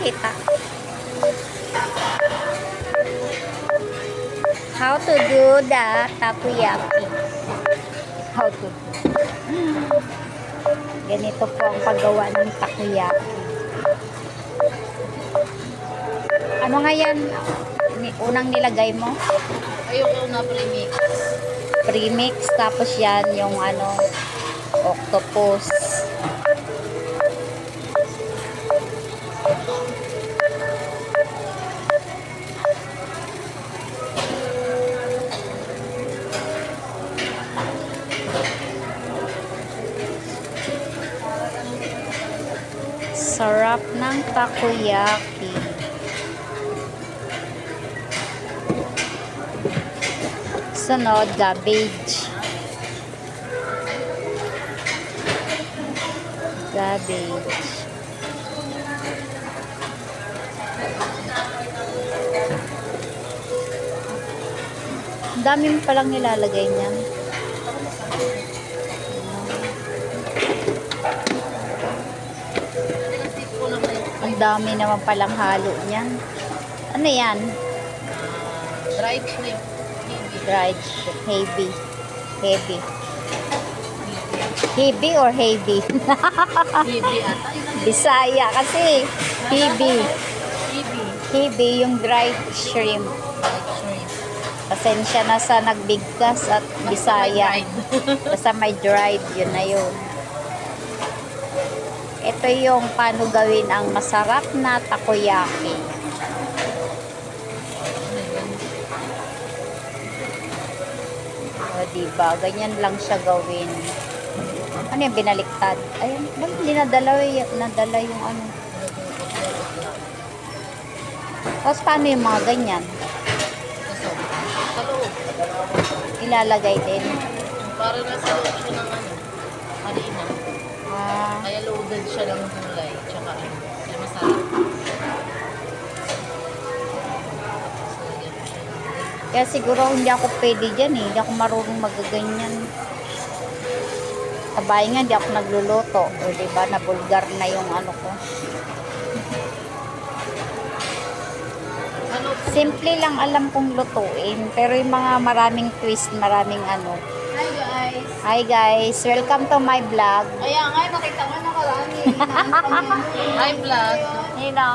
kita. How to do the takoyaki. How to do. Ganito po ang paggawa ng takoyaki. Ano nga yan? Unang nilagay mo? Ayoko na premix. Premix, tapos yan yung ano, octopus. Sarap ng takoyaki. Sunod, cabbage. Cabbage. Ang dami mo palang nilalagay niyan. Ang dami naman palang halo niyan. Ano yan? Dried shrimp. Dried shrimp. Heavy. Heavy. Heavy or heavy? Heavy ata. Bisaya kasi. Heavy. Heavy. Heavy yung dried shrimp. Dried shrimp. Pasensya na sa nagbigkas at Bisaya. Basta may dried, yun na yun. Ito yung paano gawin ang masarap na takoyaki. O, diba? Ganyan lang siya gawin. Ano yung binaliktad? Ayun, bakit hindi nadala yung ano? Tapos paano yung mga ganyan? Sa loob. Ilalagay din. Para nasa loob siya ng ano, harina. Kaya loaded siya ng gulay. Tsaka ano, kaya masarap. Kaya siguro hindi ako pwede dyan eh. Hindi ako marunong magaganyan. Sabay nga, hindi ako nagluluto. O diba, nabulgar na yung ano ko. Simple lang alam kong lutuin. Pero yung mga maraming twist, maraming ano. Hi guys! Hi guys! Welcome to my vlog. Ayan nga, nakita mo na karami. Hi vlog! Nino?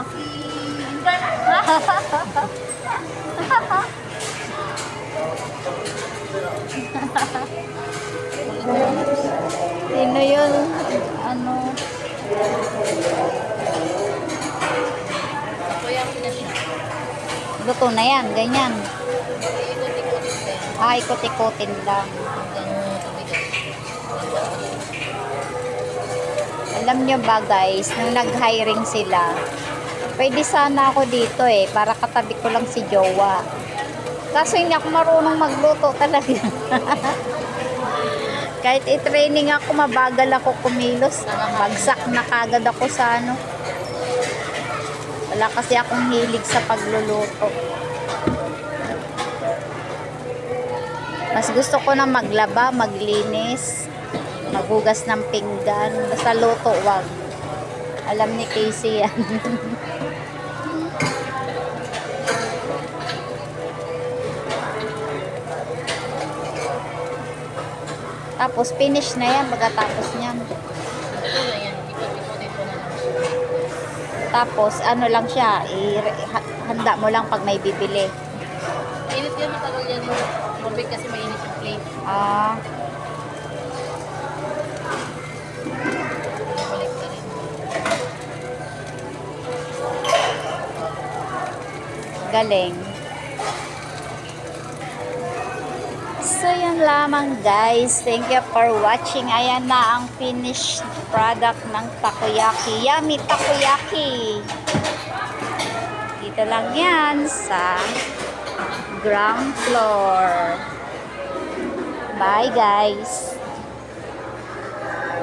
Sino yun? Ano? Takoyaki na siya. Luto na yan, ganyan. Ikot-ikotin din. Ikot-ikotin lang. Hanggang tumigas. Alam nyo ba guys, nung nag-hiring sila, pwede sana ako dito eh, para katabi ko lang si Jowa. Kaso hindi ako marunong magluto talaga. Kahit i-training ako, mabagal ako kumilos. Bagsak na kagad ako sa ano. Wala kasi akong hilig sa pagluluto. Mas gusto ko na maglaba, maglinis, maghugas ng pinggan. Basta luto, wag. Alam ni Casey yan. Tapos finish na yan pagkatapos niyan. Ito na yan. Ikot-ikotin ko na lang siya. Tapos ano lang siya, handa mo lang pag may bibili. Init yan, matagal yan. Morbid kasi mainit yung plate. Ah, Balik ka rin. galing. So, yan lamang guys. Thank you for watching. Ayan na ang finished product ng takoyaki. Yummy takoyaki. Dito lang yan sa ground floor. Bye guys.